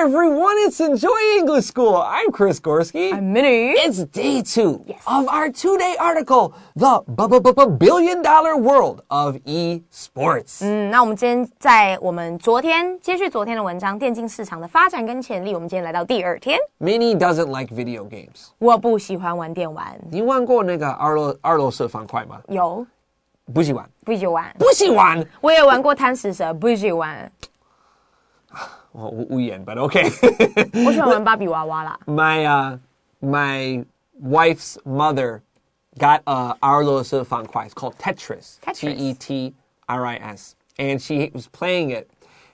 everyone, it's Enjoy English School. I'm Chris Gorski. I'm Minnie. It's day 2 of our 2-day article, The Billion-Dollar World of eSports. 那我们今天在我们接续昨天的文章，电竞市场的发展跟潜力，我们今天来到第2天。Minnie doesn't like video games. 我不喜欢玩电玩。你玩过那个二楼式方块吗？有。不喜欢。不喜欢。不喜欢。我也玩过贪食蛇，不喜欢。无言 but okay. 我喜欢玩芭比娃娃啦。My wife's mother got a 二楼式方块. It's called Tetris. Tetris. And she was playing it.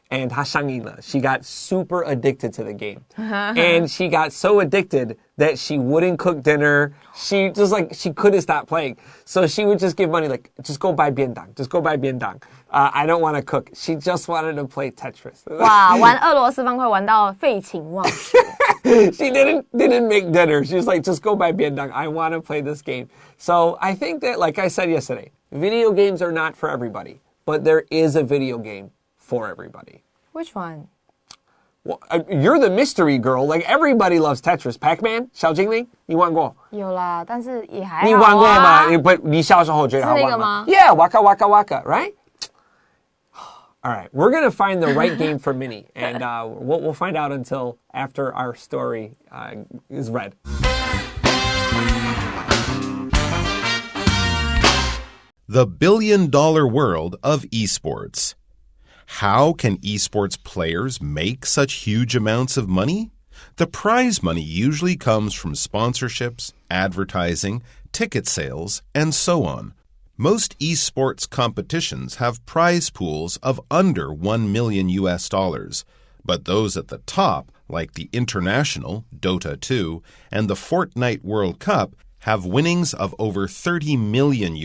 And 她上瘾了. She got super addicted to the game. And she got so addicted that she wouldn't cook dinner. She couldn't stop playing. So she would just give money like, just go buy 便当. Just go buy 便当. I don't want to cook. She just wanted to play Tetris. 哇，玩俄罗斯方块玩到废寝忘食。She didn't make dinner. She was like, just go buy 便当. I want to play this game. So I think that, like I said yesterday, video games are not for everybody. But there is a video game for everybody. Which one? Well, you're the mystery girl. Like, everybody loves Tetris. Pac-Man? 小精灵? 你玩过? 有啦，但是也还好啊。你玩过吗？你小时候觉得好玩吗？ Yeah, waka waka waka, right? All right, we're going to find the right game for Minnie. And we'll find out until after our story is read. The billion-dollar world of esports. How can esports players make such huge amounts of money? The prize money usually comes from sponsorships, advertising, ticket sales, and so on. Most esports competitions have prize pools of under $1 million, but those at the top, like the International, Dota 2, and the Fortnite World Cup, have winnings of over $30 million.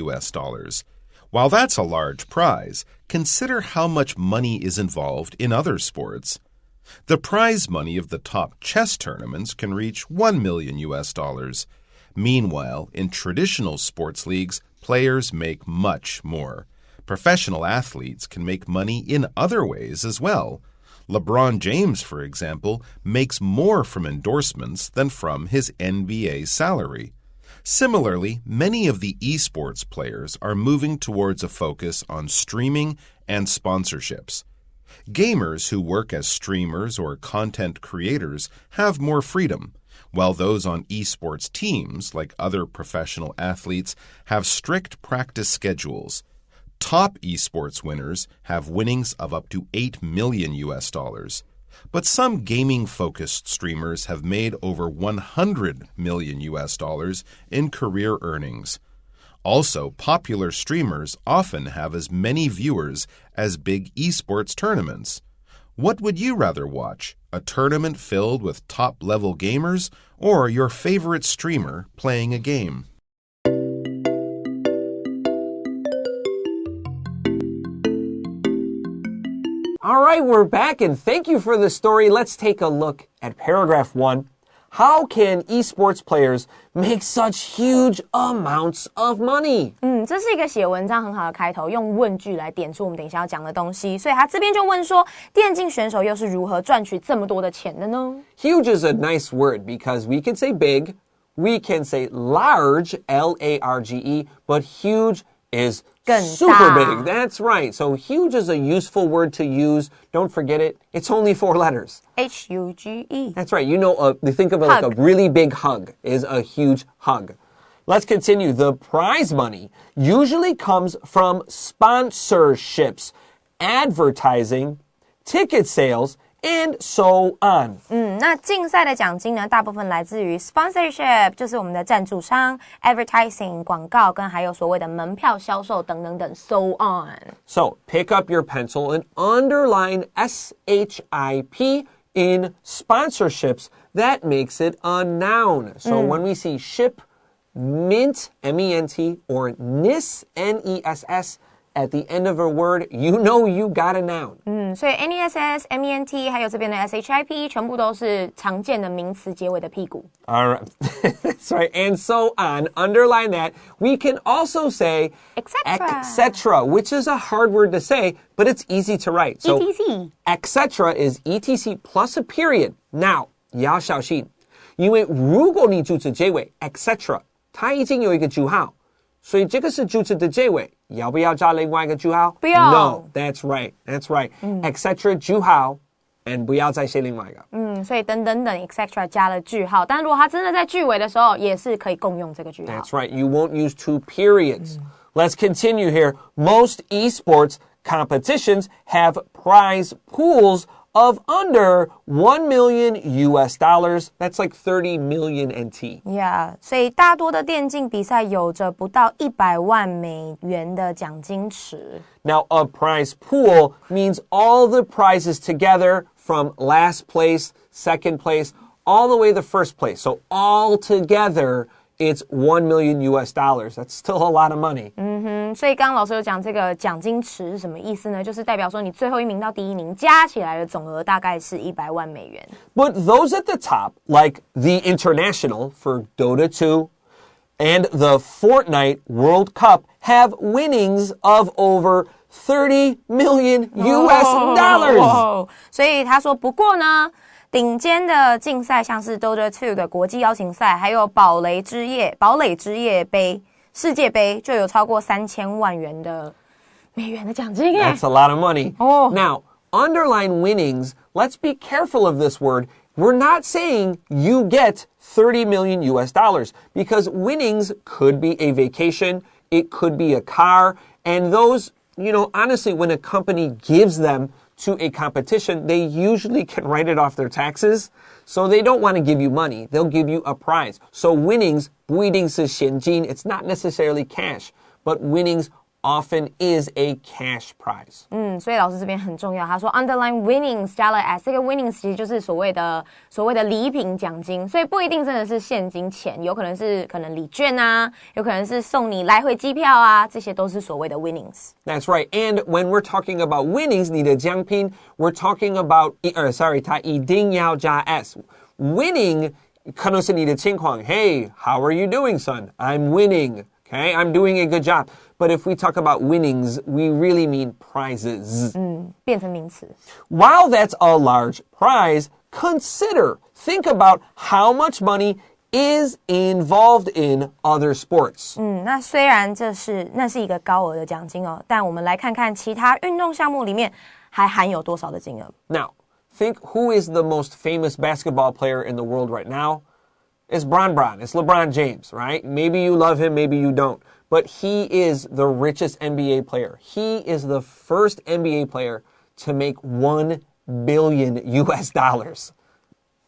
While that's a large prize, consider how much money is involved in other sports. The prize money of the top chess tournaments can reach $1 million. Meanwhile, in traditional sports leagues, players make much more. Professional athletes can make money in other ways as well. LeBron James, for example, makes more from endorsements than from his NBA salary. Similarly, many of the esports players are moving towards a focus on streaming and sponsorships. Gamers who work as streamers or content creators have more freedom, while those on esports teams, like other professional athletes, have strict practice schedules. Top esports winners have winnings of up to $8 million. But some gaming-focused streamers have made over $100 million in career earnings. Also, popular streamers often have as many viewers as big esports tournaments. What would you rather watch? A tournament filled with top-level gamers or your favorite streamer playing a game? All right, we're back, and thank you for the story. Let's take a look at paragraph 1. How can esports players make such huge amounts of money? 这是一个写文章很好的开头，用问句来点出我们等一下要讲的东西。所以他这边就问说，电竞选手又是如何赚取这么多的钱的呢？ Huge is a nice word because we can say big, we can say large, L-A-R-G-E, but huge is super big. That's right. So huge is a useful word to use. Don't forget it. It's only 4 letters. H-U-G-E. That's right. You know, think of it like a really big hug is a huge hug. Let's continue. The prize money usually comes from sponsorships, advertising, ticket sales, and so on. 那竞赛的奖金呢，大部分来自于 sponsorship， 就是我们的赞助商 ，advertising 广告跟还有所谓的门票销售等等等 so on. So pick up your pencil and underline SHIP in sponsorships. That makes it a noun. So when we see ship, mint, M-E-N-T, or NIS, N-E-S-S, at the end of a word, you know you got a noun. 所以 NESS, MENT 还有这边的 SHIP 全部都是常见的名词结尾的屁股。All right. That's right. And so on. Underline that. We can also say etc., which is a hard word to say, but it's easy to write. So ETC. etc. is ETC plus a period. Now, 也要小心，因为如果你主词结尾 etc. 它已经有一个句号，所以这个是主词的结尾，要不要加另外一个句号？不要。 No, that's right. That's right. etc. 句号 and 不要再写另外一个。所以等等等 etc. 加了句号，但如果它真的在句尾的时候，也是可以共用这个句号。 That's right. You won't use two periods. Let's continue here. Most esports competitions have prize pools of under $1 million. That's like 30 million NT. Yeah, 所以大多的电竞比赛有着不到100万美元的奖金池。 Now, a prize pool means all the prizes together from last place, second place, all the way to first place. So all together, it's $1 million. That's still a lot of money. 所以刚刚老师有讲这个奖金池是什么意思呢？就是代表说你最后一名到第一名加起来的总额大概是100万美元。 But those at the top, like the International for Dota 2 and the Fortnite World Cup, have winnings of over $30 million. 所以他说，不过呢，顶尖的竞赛像是 Dota 2的国际邀请赛，还有堡垒之夜杯、世界杯，就有超过3000万元的美元的奖金。 That's a lot of money. Oh. Now, underline winnings. Let's be careful of this word. We're not saying you get $30 million because winnings could be a vacation, it could be a car, and those, honestly, when a company gives them to a competition, they usually can write it off their taxes. So they don't want to give you money. They'll give you a prize. So winnings, 不一定是现金, it's not necessarily cash, but winnings often is a cash prize. 所以老师这边很重要，他说 underline winnings 加了 s， 这个 winnings 其实就是所谓的礼品奖金，所以不一定真的是现金钱，有可能是礼券啊，有可能是送你来回机票啊，这些都是所谓的 winnings. That's right. And when we're talking about winnings, 你的奖品, we're talking about, 它一定要加 s. Winning 可能是你的情况. Hey, how are you doing, son? I'm winning. Okay, I'm doing a good job. But if we talk about winnings, we really mean prizes. 变成名词。 While that's a large prize, think about how much money is involved in other sports. 那虽然那是一个高额的奖金哦，但我们来看看其他运动项目里面还含有多少的金额。 Now, think who is the most famous basketball player in the world right now? It's It's LeBron James, right? Maybe you love him, maybe you don't. But he is the richest NBA player. He is the first NBA player to make $1 billion.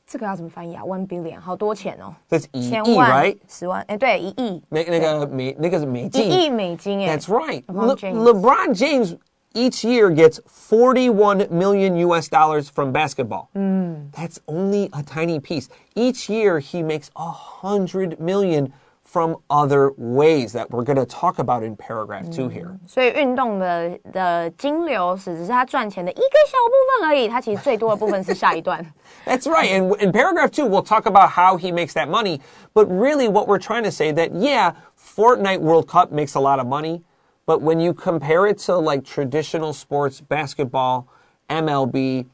这个要怎么翻译啊 ？1 billion 好多钱哦。 That's 千 1亿, 万 right? 10万，对，1亿。那个是美金。1亿美金耶。 That's right. LeBron James each year gets $41 million from basketball. That's only a tiny piece. Each year he makes $100 million from other ways that we're going to talk about in paragraph 2 here. 所以运动的金流只是他赚钱的一个小部分而已，他其实最多的部分是下一段。 That's right. And in paragraph 2, we'll talk about how he makes that money. But really what we're trying to say that, yeah, Fortnite World Cup makes a lot of money. But when you compare it to like traditional sports, basketball, MLB,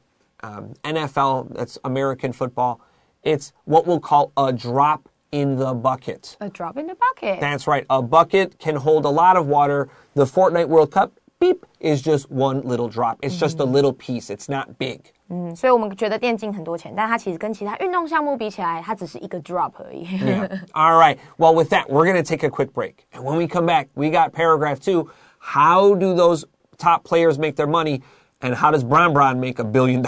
NFL, that's American football, it's what we'll call a drop in the bucket. A drop in the bucket. That's right. A bucket can hold a lot of water. The Fortnite World Cup, beep, is just one little drop. It's just a little piece. It's not big. 所以我们觉得电竞很多钱，但它其实跟其他运动项目比起来，它只是一个 drop 而已。 Yeah. All right. Well, with that, we're going to take a quick break. And when we come back, we got paragraph 2. How do those top players make their money? And how does Bron make $1 billion?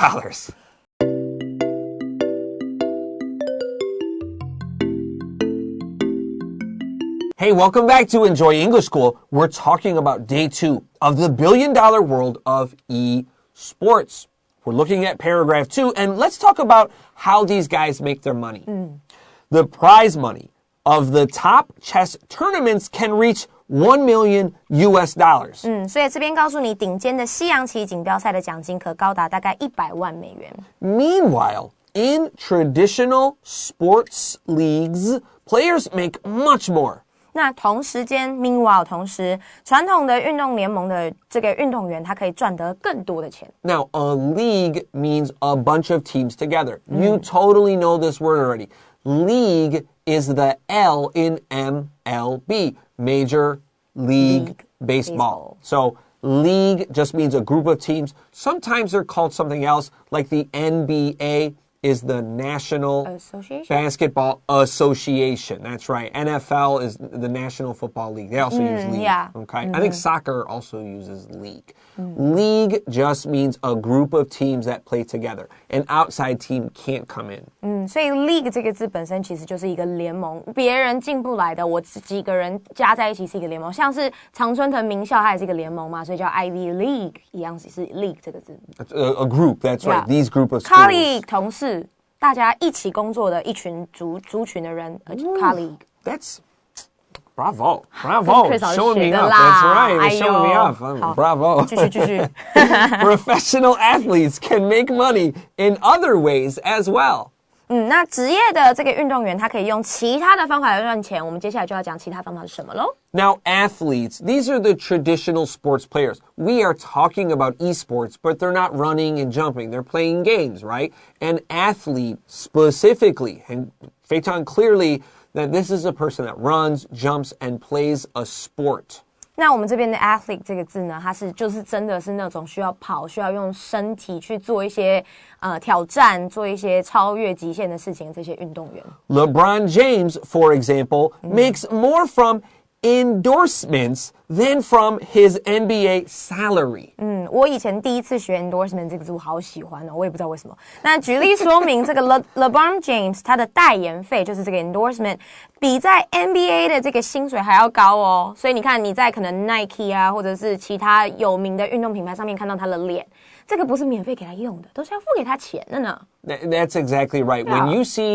Hey, welcome back to Enjoy English School. We're talking about day 2 of the $1 billion world of eSports. We're looking at paragraph 2, and let's talk about how these guys make their money. The prize money of the top chess tournaments can reach $1 million US. 所以这边告诉你，顶尖的西洋棋锦标赛的奖金可高达大概100万美元。Meanwhile, in traditional sports leagues, players make much more. 那同时间 meanwhile 同时，传统的运动联盟的这个运动员，他可以赚得更多的钱。Now, a league means a bunch of teams together. You totally know this word already. League is the L in MLB, Major League Baseball. So, league just means a group of teams. Sometimes they're called something else, like the NBA is the National Basketball Association. That's right. NFL is the National Football League. They also use league. Yeah. Okay. I think soccer also uses league. League just means a group of teams that play together. An outside team can't come in. 所以 league 这个字本身其实就是一个联盟，别人进不来的，我几个人加在一起是一个联盟。像是常春藤名校，它也是一个联盟嘛，所以叫 Ivy League， 一样是 league 这个字。A group. That's right. These group of schools. Colleague 同事。大家一起工作的一群族群的人 colleague. That's bravo. Showing me up. That's right. Showing me up. Bravo. 继续 Professional athletes can make money in other ways as well. 那职业的这个运动员，他可以用其他的方法来赚钱。我们接下来就要讲其他方法是什么咯。Now, athletes, these are the traditional sports players. We are talking about esports, but they're not running and jumping. They're playing games, right? An athlete specifically, and 非常 clearly, that this is a person that runs, jumps, and plays a sport. 那我们这边的 athlete 这个字呢，它就是真的是那种需要跑，需要用身体去做一些挑战，做一些超越极限的事情的这些运动员。LeBron James, for example, makes more from endorsements than from his NBA salary. 我以前第一次学 endorsement 这个字，我好喜欢哦，我也不知道为什么。那举例说明，这个 LeBron James 他的代言费就是这个 endorsement， 比在 NBA 的这个薪水还要高哦。所以你看你在可能 Nike 啊，或者是其他有名的运动品牌上面看到他的脸，这个不是免费给他用的，都是要付给他钱的呢。That's exactly right. Yeah.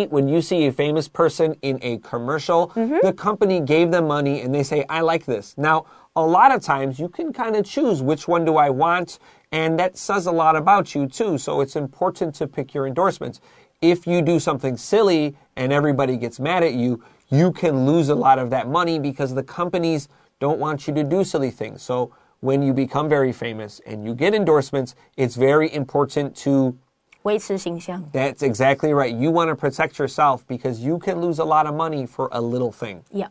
When you see a famous person in a commercial, the company gave them money and they say, I like this. Now, a lot of times you can kind of choose which one do I want, and that says a lot about you too. So it's important to pick your endorsements. If you do something silly and everybody gets mad at you, you can lose a lot of that money because the companies don't want you to do silly things. So when you become very famous and you get endorsements, it's very important to维持形象。 That's exactly right. You want to protect yourself because you can lose a lot of money for a little thing. Yeah.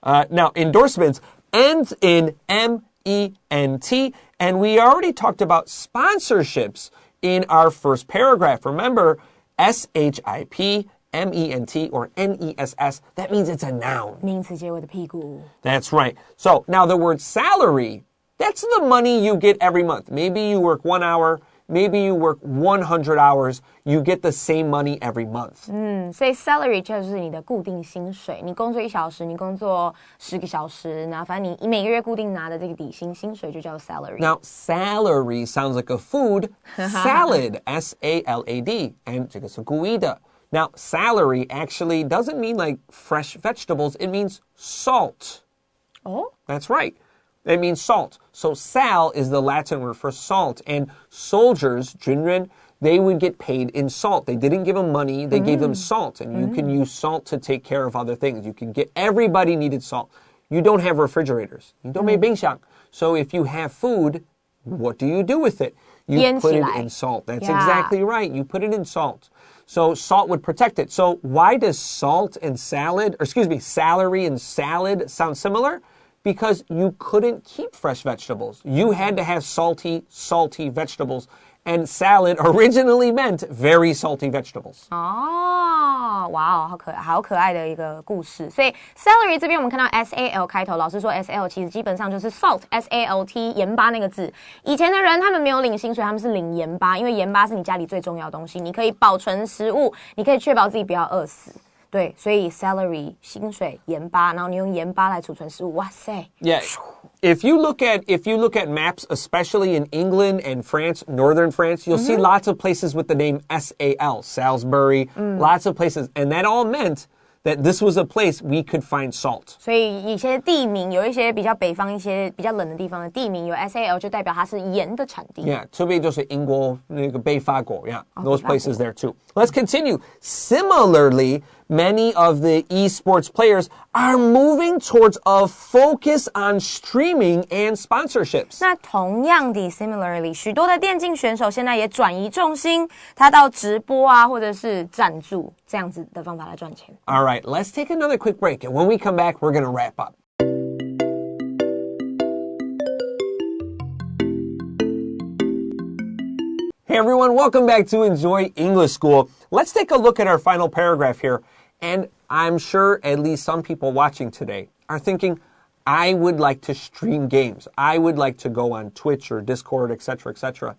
Now, endorsements ends in M-E-N-T, and we already talked about sponsorships in our first paragraph. Remember, S-H-I-P, M-E-N-T, or N-E-S-S, that means it's a noun. 名词结尾的屁股。 That's right. So, now the word salary, that's the money you get every month. Maybe you work 1 hour, maybe you work 100 hours, you get the same money every month. 所以 salary 就是你的固定薪水。你工作1小时，你工作10个小时，那反正你每个月固定拿的这个底薪薪水就叫 salary. Now, salary sounds like a food, salad, S-A-L-A-D, and 这个是故意的. Now, salary actually doesn't mean like fresh vegetables, it means salt. Oh? That's right. It means salt. So sal is the Latin word for salt. And soldiers, 军人, they would get paid in salt. They didn't give them money, they gave them salt. And you can use salt to take care of other things. Everybody needed salt. You don't have refrigerators. You don't make 冰箱. So if you have food, what do you do with it? You put it in salt. That's exactly right. You put it in salt. So salt would protect it. So why does salary and salad sound similar? Because you couldn't keep fresh vegetables. You had to have salty vegetables. And salad originally meant very salty vegetables. 哦，哇哦，好可爱的一个故事。所以 salary 这边我们看到 S-A-L 开头，老师说 S-L 其实基本上就是 salt S-A-L-T 盐巴那个字。以前的人他们没有领薪水，他们是领盐巴，因为盐巴是你家里最重要的东西，你可以保存食物，你可以确保自己不要饿死。对，所以 salary 薪水盐巴，然后你用盐巴来储存食物，哇塞。Yeah. If you look at maps, especially in England and France, northern France, you'll see lots of places with the name S-A-L, Salisbury, lots of places. And that all meant that this was a place we could find salt. 所以一些地名有一些比较北方一些比较冷的地方的地名有 SAL 就代表它是盐的产地。Yeah, 特别就是英国那个北法国 yeah, those places there too. Let's continue. Similarly, many of the esports players are moving towards a focus on streaming and sponsorships. 那同样的 similarly 许多的电竞选手现在也转移重心，他到直播啊或者是赞助这样子的方法来赚钱。All right, let's take another quick break, and when we come back, we're going to wrap up. Hey everyone, welcome back to Enjoy English School. Let's take a look at our final paragraph here. And I'm sure at least some people watching today are thinking, I would like to stream games. I would like to go on Twitch or Discord, etc., etc.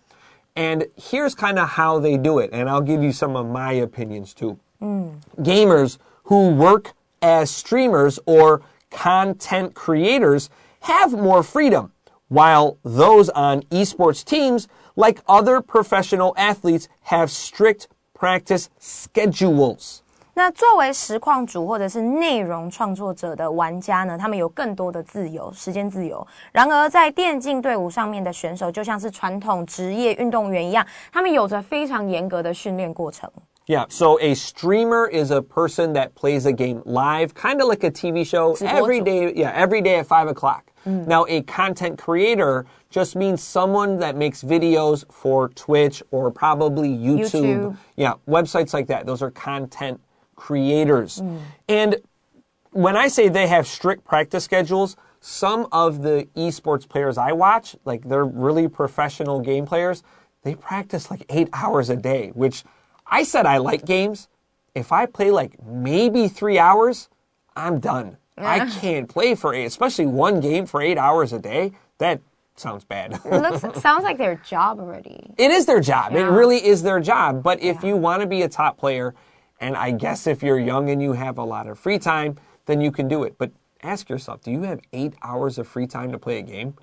And here's kind of how they do it. And I'll give you some of my opinions too. Gamers who work as streamers or content creators have more freedom, while those on esports teams, like other professional athletes, have strict practice schedules. 那作为实况主或者是内容创作者的玩家呢，他们有更多的自由，时间自由。然而在电竞队伍上面的选手，就像是传统职业运动员一样，他们有着非常严格的训练过程。Yeah, so a streamer is a person that plays a game live, kind of like a TV show, every day at 5 o'clock. Now, a content creator just means someone that makes videos for Twitch or probably YouTube. Yeah, websites like that. Those are content creators. And when I say they have strict practice schedules, some of the esports players I watch, like they're really professional game players, they practice like 8 hours a day, which I said I like games. If I play like maybe 3 hours, I'm done. I can't play for 8, especially one game for 8 hours a day. That sounds bad. Sounds like their job already. It is their job. Yeah. It really is their job. But if you want to be a top player, and I guess if you're young and you have a lot of free time, then you can do it. But ask yourself, do you have 8 hours of free time to play a game?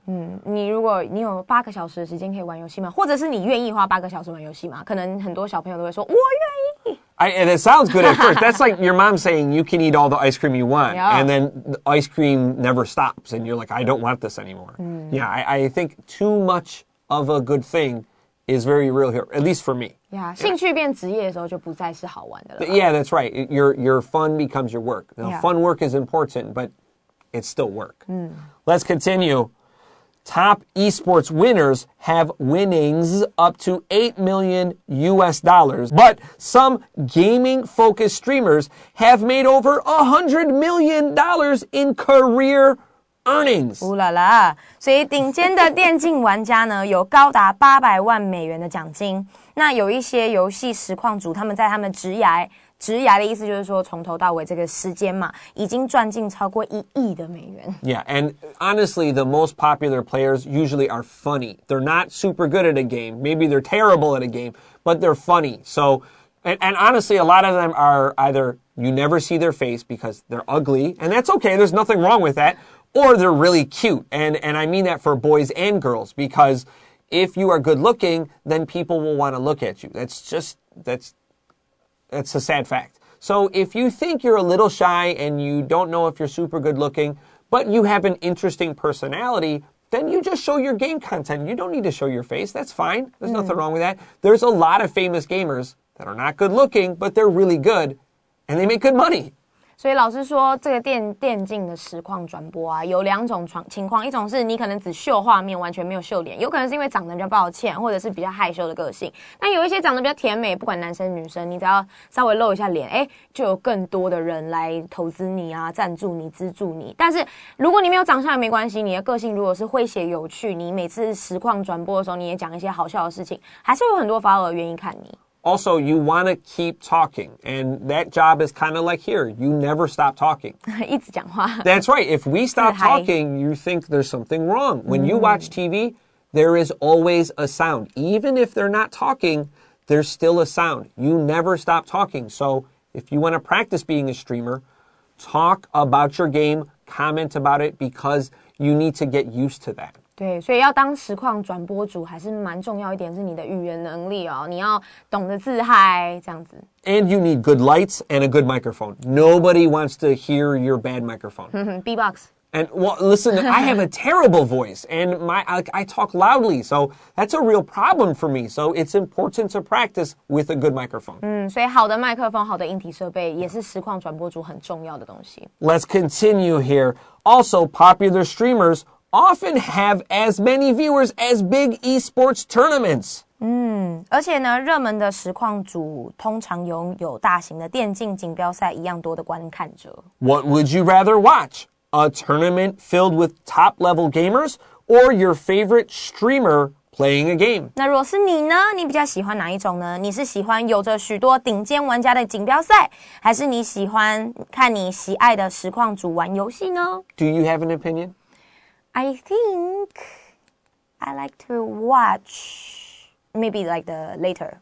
你如果你有8个小时的时间可以玩游戏吗？或者是你愿意花8个小时玩游戏吗？可能很多小朋友都会说我愿意。And it sounds good at first. That's like your mom saying you can eat all the ice cream you want. Yeah. And then the ice cream never stops. And you're like, I don't want this anymore. Yeah, I think too much of a good thing is very real here, at least for me. Yeah, 兴趣变职业的时候就不再是好玩的了。Yeah, that's right. Your fun becomes your work. Now, fun work is important, but it's still work. Let's continue. Top esports winners have winnings up to $8 million US. But some gaming-focused streamers have made over $100 million in career earnings. 啦啦，所以顶尖的电竞玩家呢，有高达800万美元的奖金。那有一些游戏实况主，他们在他们职涯的意思就是说，从头到尾这个时间嘛，已经赚进超过1亿的美元。Yeah, and honestly, the most popular players usually are funny. They're not super good at a game. Maybe they're terrible at a game, but they're funny. So, and honestly, a lot of them are either you never see their face because they're ugly, and that's okay. There's nothing wrong with that. Or they're really cute. And I mean that for boys and girls, because if you are good looking, then people will want to look at you. That's a sad fact. So if you think you're a little shy and you don't know if you're super good looking, but you have an interesting personality, then you just show your game content. You don't need to show your face. That's fine. There's nothing wrong with that. There's a lot of famous gamers that are not good looking, but they're really good, and they make good money. 所以老师说，这个电竞的实况转播啊，有2种情况，一种是你可能只秀画面，完全没有秀脸，有可能是因为长得比较抱歉，或者是比较害羞的个性。但有一些长得比较甜美，不管男生女生，你只要稍微露一下脸，就有更多的人来投资你啊，赞助你，资助你。但是如果你没有长相也没关系，你的个性如果是诙谐有趣，你每次实况转播的时候，你也讲一些好笑的事情，还是有很多follower愿意看你。Also, you want to keep talking, and that job is kind of like here. You never stop talking. 一直讲话。That's right. If we stop talking, you think there's something wrong. When you watch TV, there is always a sound. Even if they're not talking, there's still a sound. You never stop talking. So if you want to practice being a streamer, talk about your game, comment about it, because you need to get used to that. 对，所以要当实况转播主还是蛮重要一点，是你的语言能力哦，你要懂得自嗨这样子。And you need good lights and a good microphone. Nobody wants to hear your bad microphone. B-box. And well, listen, I have a terrible voice, and I talk loudly, so that's a real problem for me. So it's important to practice with a good microphone. 所以好的麦克风、好的硬体设备也是实况转播主很重要的东西。Let's continue here. Also, popular streamers often have as many viewers as big esports tournaments. 而且呢，热门的实况主通常拥有大型的电竞锦标赛一样多的观看者。What would you rather watch? A tournament filled with top-level gamers or your favorite streamer playing a game? 那如果是你呢？你比较喜欢哪一种呢？你是喜欢有着许多顶尖玩家的锦标赛，还是你喜欢看你喜爱的实况主玩游戏呢？ Do you have an opinion? I think I like to watch maybe like the later.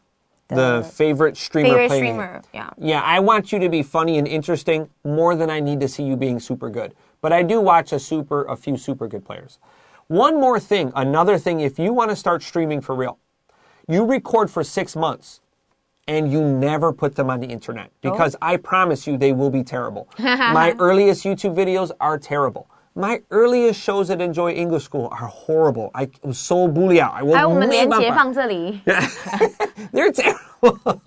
The favorite streamer playing streamer, yeah. Yeah, I want you to be funny and interesting more than I need to see you being super good. But I do watch a few super good players. One more thing, another thing, if you want to start streaming for real, you record for 6 months and you never put them on the internet because I promise you they will be terrible. My earliest YouTube videos are terrible. My earliest shows at Enjoy English School are horrible. I was so bully out. 还有我们连结放这里。They're terrible.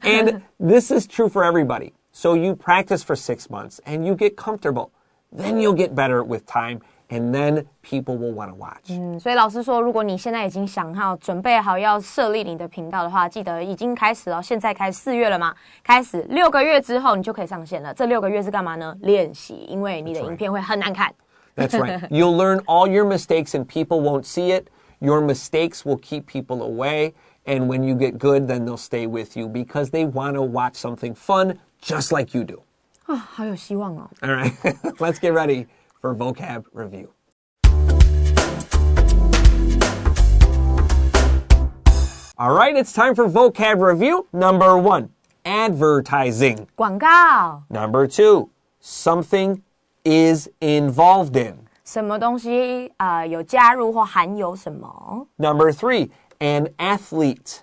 And this is true for everybody. So you practice for 6 months and you get comfortable. Then you'll get better with time. And then people will want to watch. 所以老师说，如果你现在已经想好准备好要设立你的频道的话，记得已经开始了，现在开始4月了嘛，开始6个月之后你就可以上线了。这6个月是干嘛呢？练习，因为你的影片会很难看。That's right. You'll learn all your mistakes and people won't see it. Your mistakes will keep people away. And when you get good, then they'll stay with you because they want to watch something fun just like you do. 好有希望哦。All right, let's get ready for vocab review. All right, it's time for vocab review. Number 1, advertising. 广告。Number 2, something is involved in. 什么东西有加入或含有什么？ Number 3, an athlete.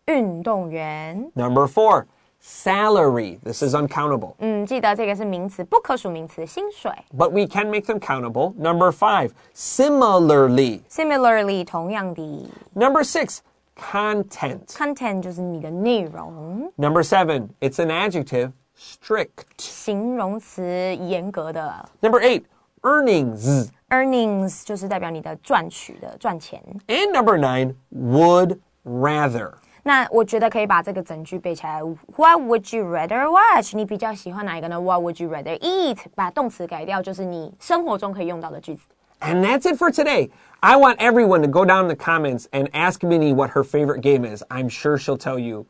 运动员。 Number 4, salary. This is uncountable. 记得这个是名词，不可数名词，薪水。 But we can make them countable. Number 5, similarly. Similarly， 同样的。 Number 6, content. Content 就是你的内容。 Number 7, it's an adjective, strict. 形容词，严格的。 Number 8, earnings. Earnings 就是代表你的赚取的赚钱。 And number 9, would rather. 那我觉得可以把这个整句背起来。What would you rather watch？ 你比较喜欢哪一个呢 ？What would you rather eat？ 把动词改掉，就是你生活中可以用到的句子。And that's it for today. I want everyone to go down in the comments and ask Minnie what her favorite game is. I'm sure she'll tell you.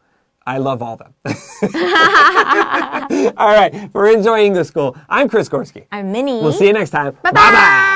I love all them. All right, for Enjoy English School, I'm Chris Gorski. I'm Minnie. We'll see you next time. Bye-bye.